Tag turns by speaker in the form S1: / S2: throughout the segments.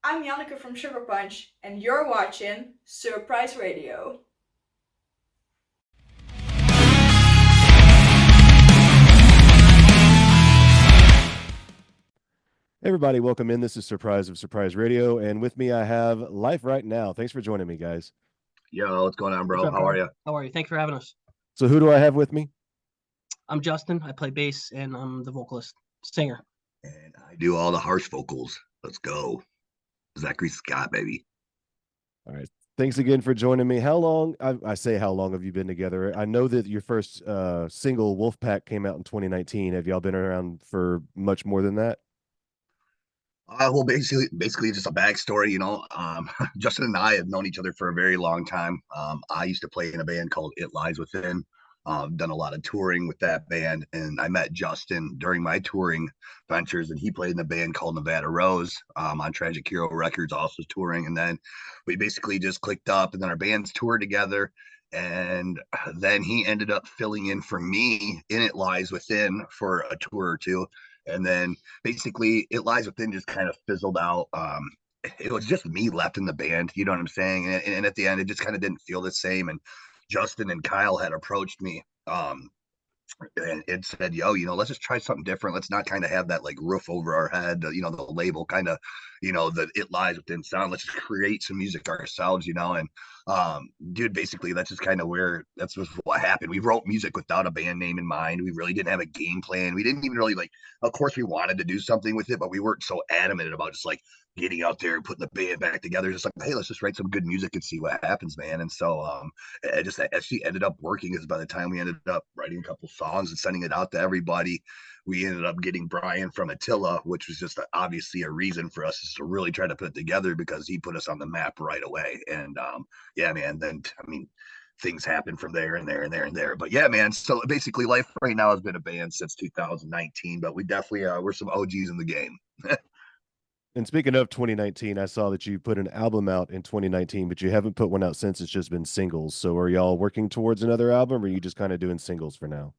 S1: I'm Janneke from Sugar Punch, and you're watching Surprise Radio.
S2: Hey everybody, welcome in. This is Surprise of Surprise Radio, and with me I have Life Right Now. Thanks for joining me, guys.
S3: Yo, what's going on,
S4: What's
S3: bro?
S4: up,
S3: How are
S4: bro?
S3: you?
S4: How are you? Thanks for having us.
S2: So who do I have with me?
S4: I'm Justin. I play bass and I'm the vocalist, singer.
S3: And I do all the harsh vocals. Let's go. Zachary Scott, baby.
S2: All right. Thanks again for joining me. How long, I say how long have you been together? I know that your first single, Wolfpack, came out in 2019. Have y'all been around for much more than that?
S3: Well, basically, just a backstory. Justin and I have known each other for a very long time. I used to play in a band called It Lies Within. Done a lot of touring with that band, and I met Justin during my touring ventures, and he played in a band called Nevada Rose on Tragic Hero Records, also touring. And then we basically just clicked up, and then our bands toured together. And then he ended up filling in for me in It Lies Within for a tour or two. And then basically It Lies Within just kind of fizzled out. It was just me left in the band, you know what I'm saying? And at the end, it just kind of didn't feel the same. And Justin and Kyle had approached me and said, yo, let's just try something different. Let's not kind of have that like roof over our head, the label kind of, the It Lies Within sound. Let's just create some music ourselves, and dude, basically that's just kind of that's just what happened. We wrote music without a band name in mind. We really didn't have a game plan. We didn't even really of course we wanted to do something with it, but we weren't so adamant about just like getting out there and putting the band back together. Just like, hey, let's just write some good music and see what happens, man. And so it just actually ended up working, because by the time we ended up writing a couple songs and sending it out to everybody, we ended up getting Brian from Attila, which was just obviously a reason for us to really try to put it together, because he put us on the map right away. And yeah, man, then I mean, things happen from there and there and there and there. But yeah, man, so basically Life Right Now has been a band since 2019, but we definitely we're some OGs in the game.
S2: And speaking of 2019, I saw that you put an album out in 2019, but you haven't put one out since. It's just been singles. So are y'all working towards another album, or are you just kind of doing singles for now?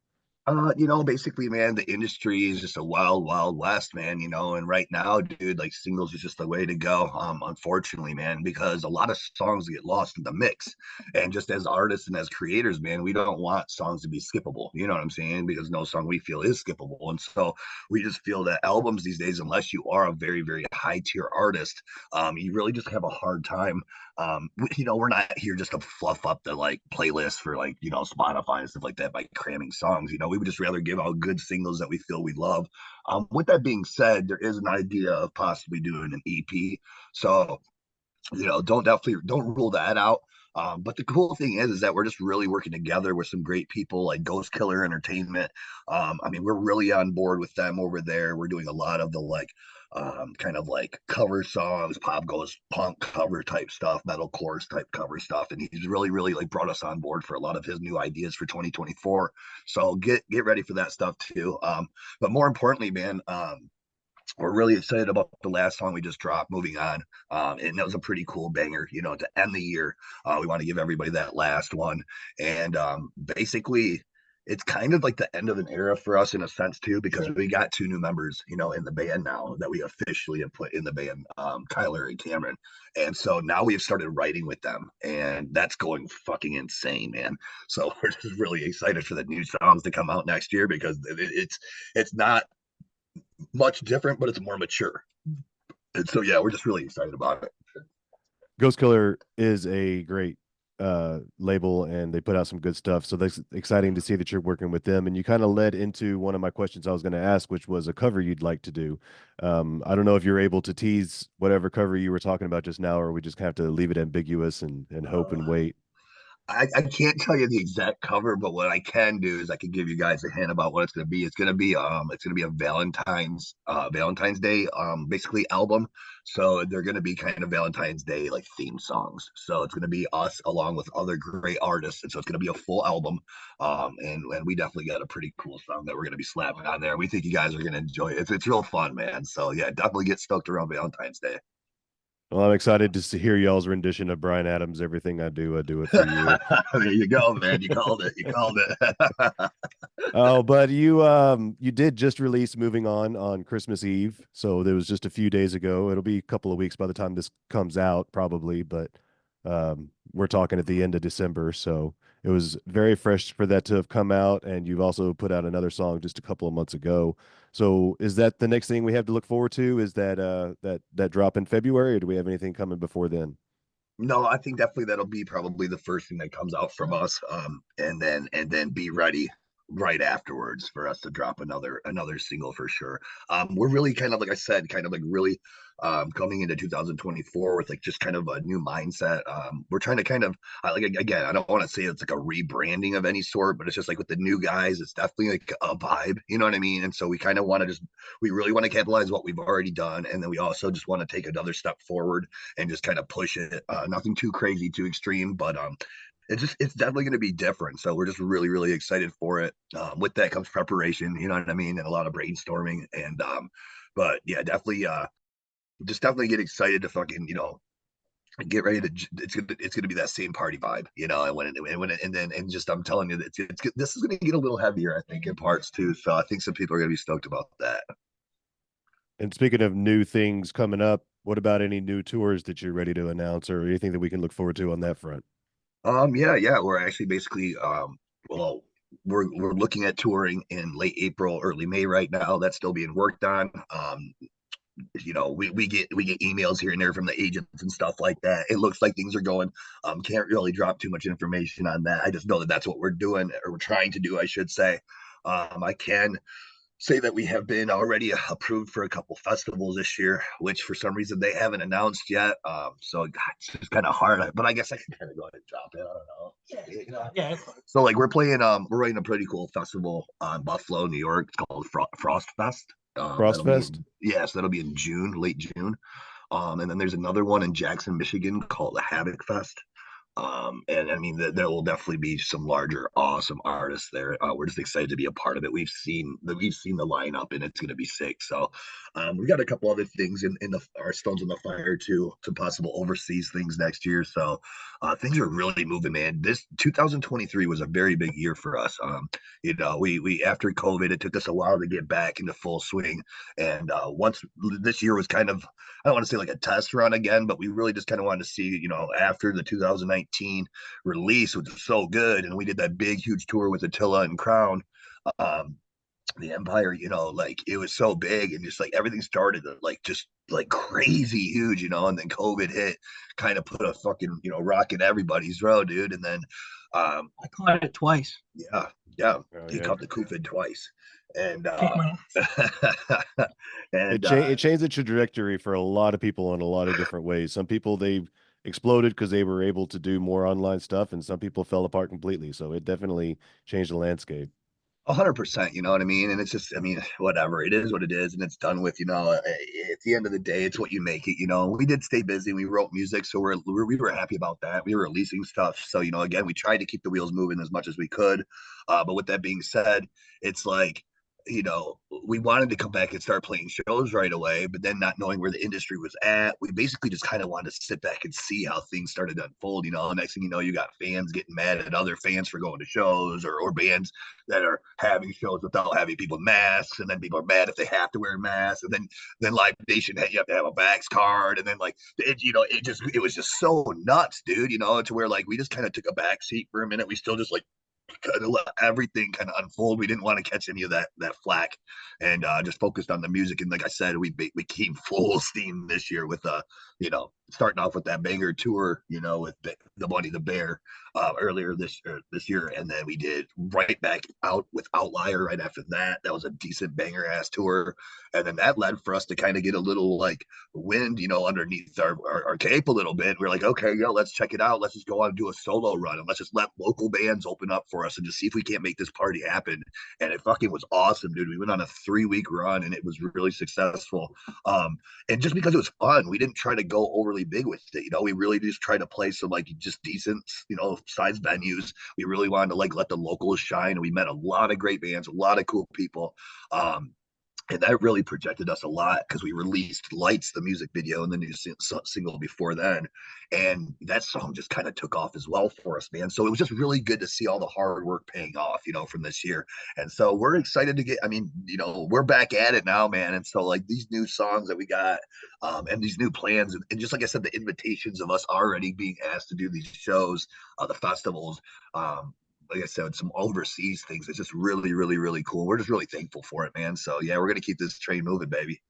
S3: Basically, man, the industry is just a wild, wild west, man, and right now, dude, like singles is just the way to go. Unfortunately, man, because a lot of songs get lost in the mix. And just as artists and as creators, man, we don't want songs to be skippable. You know what I'm saying? Because no song we feel is skippable. And so we just feel that albums these days, unless you are a very, very high tier artist, you really just have a hard time. We're not here just to fluff up the like playlist for like, Spotify and stuff like that by cramming songs. We would just rather give out good singles that we feel we love. With that being said, there is an idea of possibly doing an EP. So, don't rule that out. But the cool thing is that we're just really working together with some great people like Ghost Killer Entertainment. I mean, we're really on board with them over there. We're doing a lot of the kind of like cover songs, pop goes punk cover type stuff, metal chorus type cover stuff, and he's really, really like brought us on board for a lot of his new ideas for 2024. So get ready for that stuff too. But more importantly, man, we're really excited about the last song we just dropped, Moving On. And that was a pretty cool banger, to end the year. We want to give everybody that last one. And basically, it's kind of like the end of an era for us in a sense, too, because we got two new members, in the band now that we officially have put in the band, Kyler and Cameron. And so now we've started writing with them, and that's going fucking insane, man. So we're just really excited for the new songs to come out next year, because it's not much different, but it's more mature. And so yeah, we're just really excited about it.
S2: Ghost Killer is a great label, and they put out some good stuff. So that's exciting to see that you're working with them. And you kind of led into one of my questions I was going to ask, which was a cover you'd like to do. I don't know if you're able to tease whatever cover you were talking about just now, or we just have to leave it ambiguous and hope and wait.
S3: I can't tell you the exact cover, but what I can do is I can give you guys a hint about what it's gonna be. It's gonna be a Valentine's Day basically album. So they're gonna be kind of Valentine's Day like theme songs. So it's gonna be us along with other great artists, and so it's gonna be a full album. And we definitely got a pretty cool song that we're gonna be slapping on there. We think you guys are gonna enjoy it. It's real fun, man. So yeah, definitely get stoked around Valentine's Day.
S2: Well, I'm excited to hear y'all's rendition of Brian Adams. Everything I do it for you.
S3: There you go, man. You called it. You called it.
S2: Oh, but you did just release Moving On Christmas Eve. So there was just a few days ago. It'll be a couple of weeks by the time this comes out, probably, but we're talking at the end of December. So it was very fresh for that to have come out. And you've also put out another song just a couple of months ago. So is that the next thing we have to look forward to? Is that that drop in February, or do we have anything coming before then?
S3: No, I think definitely that'll be probably the first thing that comes out from us. And then be ready right afterwards for us to drop another single for sure. We're really kind of like I said, kind of like really coming into 2024 with like just kind of a new mindset. We're trying to kind of like again, I don't want to say it's like a rebranding of any sort, but it's just like with the new guys, it's definitely like a vibe, you know what I mean? And so we kind of want to just we really want to capitalize what we've already done, and then we also just want to take another step forward and just kind of push it. Nothing too crazy, too extreme, but it's definitely going to be different. So we're just really really excited for it. With that comes preparation, you know what I mean, and a lot of brainstorming. And but yeah, definitely just definitely get excited to fucking get ready to it's gonna be that same party vibe, and just I'm telling you that this is gonna get a little heavier, I think, in parts too. So I think some people are gonna be stoked about that.
S2: And speaking of new things coming up, what about any new tours that you're ready to announce or anything that we can look forward to on that front?
S3: Yeah, we're actually basically well, we're looking at touring in late April, early May right now. That's still being worked on. We get emails here and there from the agents and stuff like that. It looks like things are going. Can't really drop too much information on that. I just know that that's what we're doing, or we're trying to do, I should say. I can say that we have been already approved for a couple festivals this year, which for some reason they haven't announced yet. So God, it's just kind of hard, but I guess I can kind of go ahead and drop it. I don't know.
S4: Yeah.
S3: So like we're running a pretty cool festival on Buffalo, New York. It's called Frost Fest. That'll be
S2: Frostfest?
S3: that'll be in June, late June. And then there's another one in Jackson, Michigan called the Havoc Fest. And I mean, there will definitely be some larger, awesome artists there. We're just excited to be a part of it. We've seen the lineup, and it's going to be sick. So, we got a couple other things in our stones in the fire too, to possible overseas things next year. So, things are really moving, man. This 2023 was a very big year for us. We after COVID, it took us a while to get back into full swing, and once this year was kind of, I don't want to say like a test run again, but we really just kind of wanted to see, after the 2019 release, which was so good, and we did that big, huge tour with Attila and Crown, um, the Empire, like it was so big, and just like everything started like just like crazy huge, and then COVID hit, kind of put a fucking rock in everybody's road, dude, and then
S4: I caught it twice.
S3: yeah, yeah,
S2: Oh,
S3: he
S2: yeah.
S3: caught the COVID twice, and
S4: Kick my ass.
S3: and
S2: It changed the trajectory for a lot of people in a lot of different ways. Some people they exploded because they were able to do more online stuff, and some people fell apart completely. So it definitely changed the landscape.
S3: 100%, you know what I mean? And it's just, I mean, whatever. It is what it is, and it's done with. At the end of the day, it's what you make it. We did stay busy. We wrote music, so we were happy about that. We were releasing stuff, so again, we tried to keep the wheels moving as much as we could. But with that being said, it's like, we wanted to come back and start playing shows right away, but then not knowing where the industry was at, we basically just kind of wanted to sit back and see how things started to unfold. Next thing you know, you got fans getting mad at other fans for going to shows, or bands that are having shows without having people with masks, and then people are mad if they have to wear masks, and then Live Nation, you have to have a Vax card, and then like it was just so nuts, dude. To where like we just kind of took a back seat for a minute. We still just like kind of let everything kind of unfold. We didn't want to catch any of that flack, and just focused on the music. And like I said, we came full steam this year with starting off with that banger tour, with the Bunny the Bear earlier this year, and then we did right back out with Outlier right after that. That was a decent banger ass tour, and then that led for us to kind of get a little like wind, underneath our cape a little bit. We're like, okay, let's check it out. Let's just go on and do a solo run, and let's just let local bands open up for us and just see if we can't make this party happen. And it fucking was awesome, dude. We went on a 3-week run, and it was really successful. And just because it was fun, we didn't try to go overly big with it. We really just tried to play some like just decent, size venues. We really wanted to like let the locals shine. And we met a lot of great bands, a lot of cool people. and that really projected us a lot because we released Lights, the music video, and the new single before then, and that song just kind of took off as well for us, man. So it was just really good to see all the hard work paying off, from this year. And so we're excited to get, I mean, we're back at it now, man. And so like these new songs that we got, and these new plans, and just like I said, the invitations of us already being asked to do these shows, the festivals, like I said, some overseas things. It's just really, really, really cool. We're just really thankful for it, man. So yeah, we're gonna keep this train moving, baby.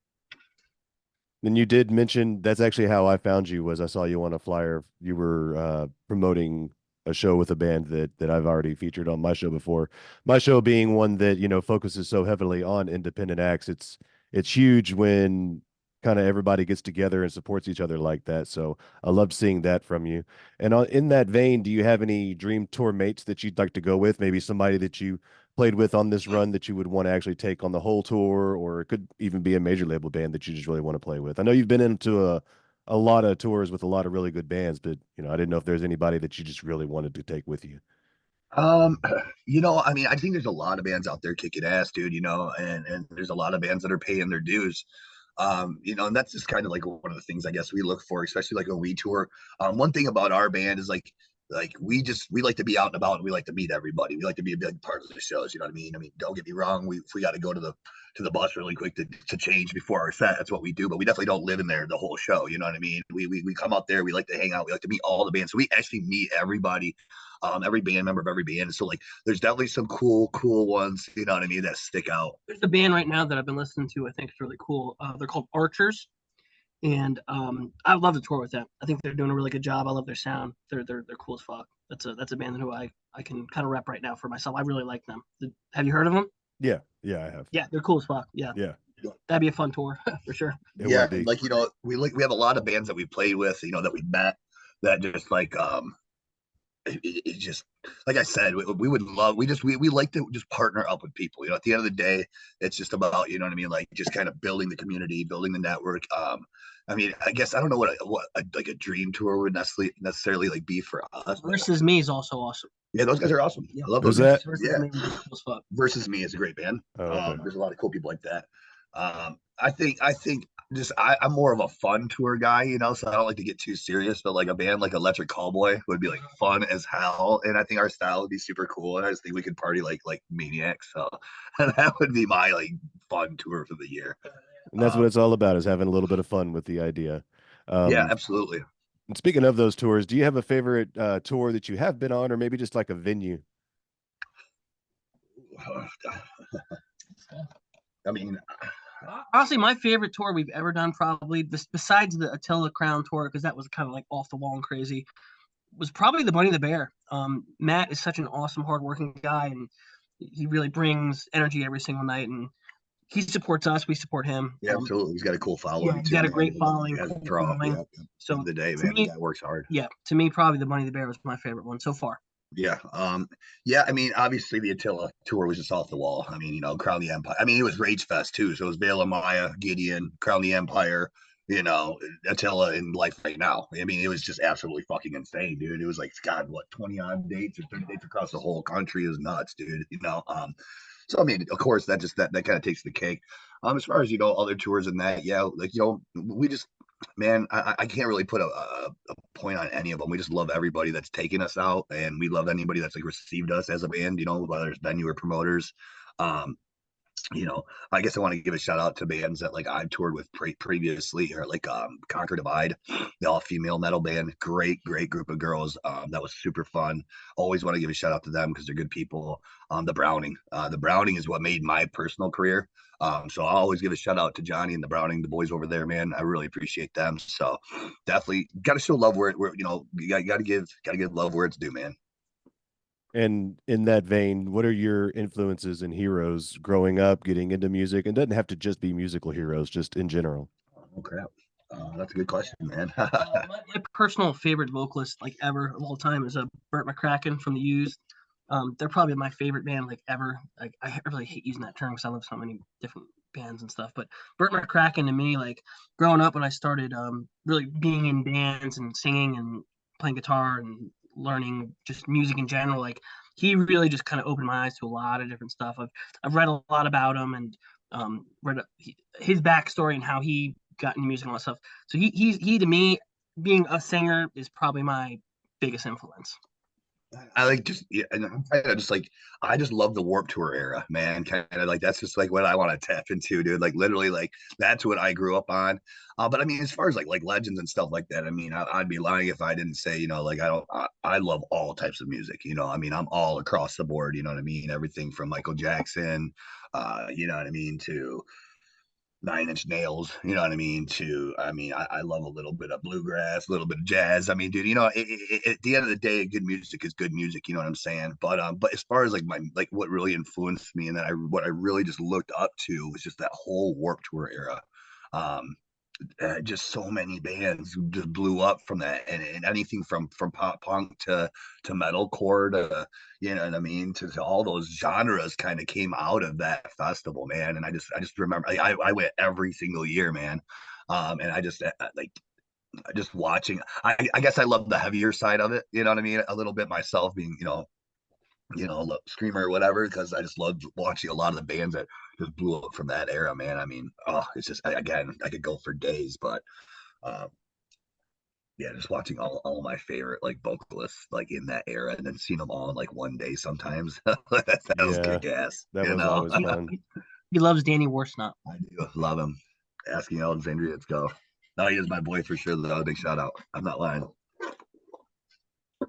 S2: And you did mention that's actually how I found you was I saw you on a flyer. You were promoting a show with a band that I've already featured on my show before. My show being one that, focuses so heavily on independent acts. It's huge when kind of everybody gets together and supports each other like that. So I loved seeing that from you. And in that vein, do you have any dream tour mates that you'd like to go with? Maybe somebody that you played with on this run that you would want to actually take on the whole tour, or it could even be a major label band that you just really want to play with. I know you've been into a lot of tours with a lot of really good bands, but I didn't know if there's anybody that you just really wanted to take with you.
S3: Um, I mean, I think there's a lot of bands out there kicking ass, dude, and there's a lot of bands that are paying their dues. And that's just kind of like one of the things I guess we look for, especially like when we tour. One thing about our band is like we like to be out and about, and we like to meet everybody. We like to be a big part of the shows, you know what I mean? I mean, don't get me wrong, if we got to go to the bus really quick to change before our set, that's what we do, but we definitely don't live in there the whole show, you know what I mean? We come out there, we like to hang out, we like to meet all the bands. So we actually meet everybody, every band member of every band. So like there's definitely some cool ones, you know what I mean, that stick out.
S4: There's a band right now that I've been listening to. I think it's really cool. They're called Archers, and I love to tour with them. I think they're doing a really good job. I love their sound. They're cool as fuck. That's a band who I can kind of rep right now for myself. I really like them. Have you heard of them?
S2: Yeah, I have.
S4: Yeah, they're cool as fuck. Yeah,
S2: Yeah,
S4: that'd be a fun tour for sure.
S2: it
S3: Yeah,
S2: would be.
S3: like we have a lot of bands that we played with, that we met, that just like it just, like I said, we would love, we like to just partner up with people. At the end of the day, it's just about, you know what I mean, like just kind of building the community, building the network. I mean, I guess I don't know what like a dream tour would necessarily like be for us.
S4: Versus Me is also awesome.
S3: Yeah, those guys are awesome.
S4: Yeah.
S3: I love
S2: Who's
S3: those guys.
S2: that?
S4: Versus
S3: Yeah.
S4: Me is cool as fuck.
S3: Versus Me is a great band.
S2: Oh, okay.
S3: There's a lot of cool people like that. I think just I'm more of a fun tour guy, so I don't like to get too serious, but like a band like Electric Callboy would be like fun as hell. And I think our style would be super cool. And I just think we could party like maniacs. So that would be my like fun tour for the year.
S2: And that's what it's all about, is having a little bit of fun with the idea.
S3: Yeah, absolutely.
S2: And speaking of those tours, do you have a favorite tour that you have been on, or maybe just like a venue?
S3: I mean,
S4: Honestly, my favorite tour we've ever done, probably besides the Attila Crown tour, because that was kind of like off the wall and crazy, was probably the Bunny the Bear. Matt is such an awesome, hardworking guy, and he really brings energy every single night. And he supports us, we support him.
S3: yeah, absolutely. He's got a cool following.
S4: Yeah, he's got a great following.
S3: Yeah,
S4: cool
S3: draw.
S4: following.
S3: Yeah.
S4: So
S3: the day,
S4: to
S3: man,
S4: me-
S3: the guy works hard.
S4: Yeah, to me, probably the Bunny the Bear was my favorite one so far.
S3: Yeah. Yeah, I mean, obviously the Attila tour was just off the wall. I mean, Crown the Empire. I mean, it was Rage Fest too. So it was Bela Maya, Gideon, Crown the Empire, Attila in Life Right Now. I mean, it was just absolutely fucking insane, dude. It was like, God, what, 20 odd dates or 30 dates across the whole country. It was nuts, dude. So I mean, of course, that kind of takes the cake. As far as other tours and that, yeah, like we just, man, I can't really put a point on any of them. We just love everybody that's taken us out, and we love anybody that's like received us as a band, whether it's venue or promoters. Um, I guess I want to give a shout out to bands that like I've toured with previously, or like Conquer Divide, the all-female metal band. Great group of girls. That was super fun. Always want to give a shout out to them because they're good people. The Browning. The Browning is what made my personal career. So I'll always give a shout out to Johnny and the Browning, the boys over there, man. I really appreciate them. So definitely got to show love where you got to give love where it's due, man.
S2: And in that vein, what are your influences and heroes growing up, getting into music? And it doesn't have to just be musical heroes, just in general.
S3: Oh crap. That's a good question, man.
S4: My personal favorite vocalist like ever of all time is Burt McCracken from the Used. They're probably my favorite band like ever. Like I really hate using that term because I love so many different bands and stuff. But Burt McCracken to me, like growing up when I started really being in bands and singing and playing guitar and learning just music in general, like he really just kind of opened my eyes to a lot of different stuff. I've read a lot about him, and his backstory and how he got into music and all that stuff. So he to me, being a singer is probably my biggest influence.
S3: I like just yeah, and I'm kind of just like I just love the Warp Tour era, man. Kind of like that's just like what I want to tap into, dude. Like literally, like that's what I grew up on. But I mean, as far as like legends and stuff like that, I mean, I'd be lying if I didn't say, like I love all types of music. I mean, I'm all across the board. You know what I mean? Everything from Michael Jackson, you know what I mean, to Nine Inch Nails, you know what I mean? I love a little bit of bluegrass, a little bit of jazz. I mean, dude, at the end of the day, good music is good music. You know what I'm saying? But as far as like what really influenced me and what I really just looked up to was just that whole Warp Tour era. Um, just so many bands just blew up from that, and anything from pop punk to metalcore to you know what I mean to all those genres kind of came out of that festival, man. And I just remember I went every single year, man. And I just like just watching. I guess I love the heavier side of it, you know what I mean, a little bit myself, being screamer or whatever, because I just loved watching a lot of the bands that just blew up from that era, man. I mean, it's just again, I could go for days, but um, yeah, just watching all my favorite like vocalists like in that era, and then seeing them all in like one day sometimes. that was
S2: Yeah,
S3: kick ass.
S2: that was always fun.
S4: He loves Danny Warsnop.
S3: I do love him. Asking Alexandria, let's go. No, he is my boy for sure. Though, big shout out. I'm not lying.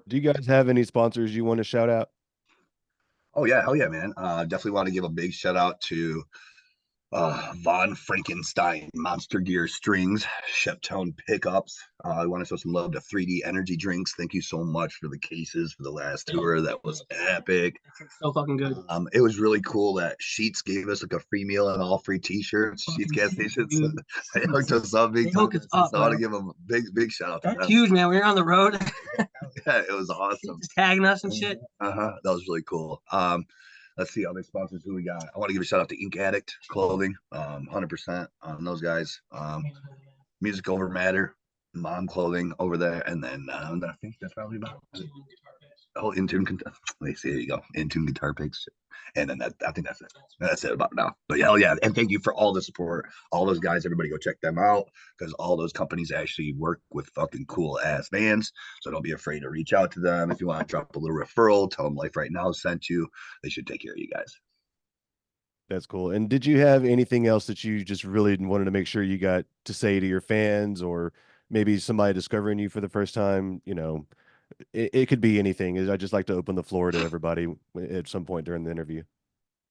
S2: Do you guys have any sponsors you want to shout out?
S3: Oh yeah, hell yeah, man. Definitely want to give a big shout out to Von Frankenstein Monster Gear Strings, Sheptone Pickups. I want to show some love to 3D Energy Drinks. Thank you so much for the cases for the last tour. That was epic.
S4: So fucking good.
S3: It was really cool that Sheets gave us like a free meal and all free T-shirts. Sheets gas stations. They hooked us up big time. So I want to give them a big shout out to
S4: That's
S3: them.
S4: huge, man. We were on the road.
S3: Yeah, it was awesome.
S4: Just tagging us and shit.
S3: That was really cool. Let's see other sponsors who we got. I want to give a shout out to Ink Addict Clothing, 100% on those guys. Music Over Matter, Mom Clothing over there, and then I think that's probably about it. Oh, Intune. Let me see. There you go. Intune Guitar Picks, and then I think that's it. That's it about now. But hell yeah, and thank you for all the support. All those guys, everybody go check them out, because all those companies actually work with fucking cool ass bands. So don't be afraid to reach out to them if you want to drop a little referral. Tell them Life Right Now sent you. They should take care of you guys.
S2: That's cool. And did you have anything else that you just really wanted to make sure you got to say to your fans, or maybe somebody discovering you for the first time? It could be anything. I just like to open the floor to everybody at some point during the interview.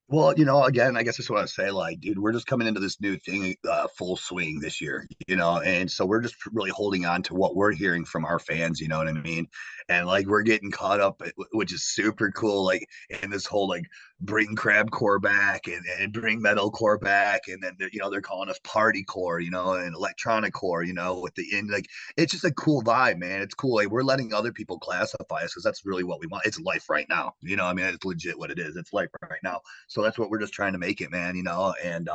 S3: Well, again, I guess that's what I say. Like, dude, we're just coming into this new thing, full swing this year, and so we're just really holding on to what we're hearing from our fans, you know what I mean? And like, we're getting caught up, which is super cool, like in this whole like bring crabcore back and bring metalcore back, and then they're calling us party core, and electronic core, with the in like it's just a cool vibe, man. It's cool. Like, we're letting other people classify us, because that's really what we want. It's life right now, I mean, it's legit what it is. It's life right now. So that's what we're just trying to make it, man, and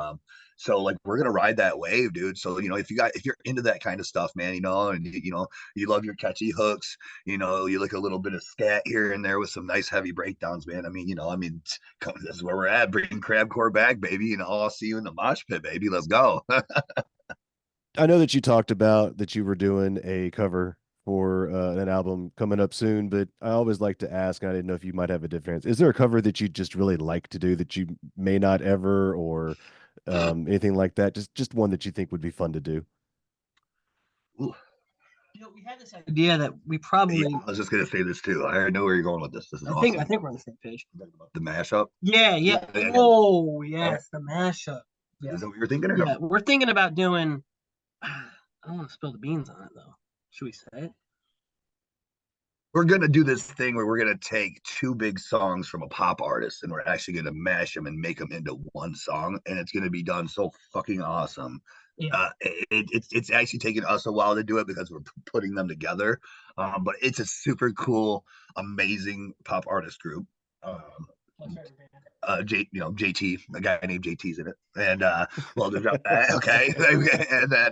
S3: so like we're gonna ride that wave, dude. So if you're into that kind of stuff, man, and you love your catchy hooks, you like a little bit of scat here and there with some nice heavy breakdowns, man. I mean, this is where we're at. Bring crabcore back, baby. I'll see you in the mosh pit, baby. Let's go.
S2: I know that you talked about that you were doing a cover for an album coming up soon, but I always like to ask, and I didn't know if you might have a difference. Is there a cover that you just really like to do that you may not ever, or anything like that? Just one that you think would be fun to do.
S3: Ooh.
S4: We had this idea that we probably.
S3: Yeah, I was just gonna say this too. I know where you're going with this. This is awesome.
S4: I think we're on the same page.
S3: The mashup.
S4: Yeah. Oh yes, the mashup. Yeah.
S3: Is that what you're thinking? Or
S4: Yeah,
S3: no?
S4: we're thinking about doing. I don't want to spill the beans on it though. Should we say it?
S3: We're gonna do this thing where we're gonna take two big songs from a pop artist, and we're actually gonna mash them and make them into one song, and it's gonna be done so fucking awesome.
S4: Yeah.
S3: It's actually taken us a while to do it, because we're putting them together, but it's a super cool, amazing pop artist group. JT, a guy named JT's in it, and okay, and then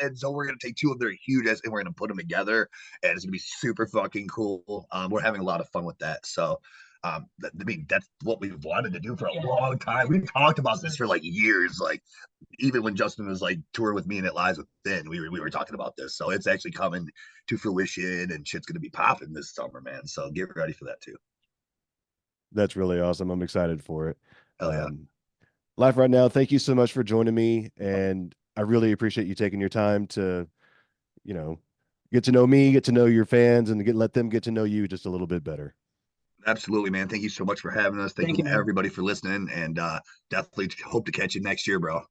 S3: and so we're gonna take two of their huge, and we're gonna put them together, and it's gonna be super fucking cool. We're having a lot of fun with that, so I mean, that's what we've wanted to do for a long time. We've talked about this for like years. Like even when Justin was like touring with me and It Lies Within, we were talking about this. So it's actually coming to fruition, and shit's gonna be popping this summer, man. So get ready for that too.
S2: That's really awesome. I'm excited for it.
S3: Hell yeah.
S2: Life Right Now, thank you so much for joining me. And I really appreciate you taking your time to, you know, get to know me, get to know your fans, and let them get to know you just a little bit better.
S3: Absolutely, man. Thank you so much for having us. Thank
S4: Thank
S3: you
S4: you, man.
S3: everybody for listening, and definitely hope to catch you next year, bro.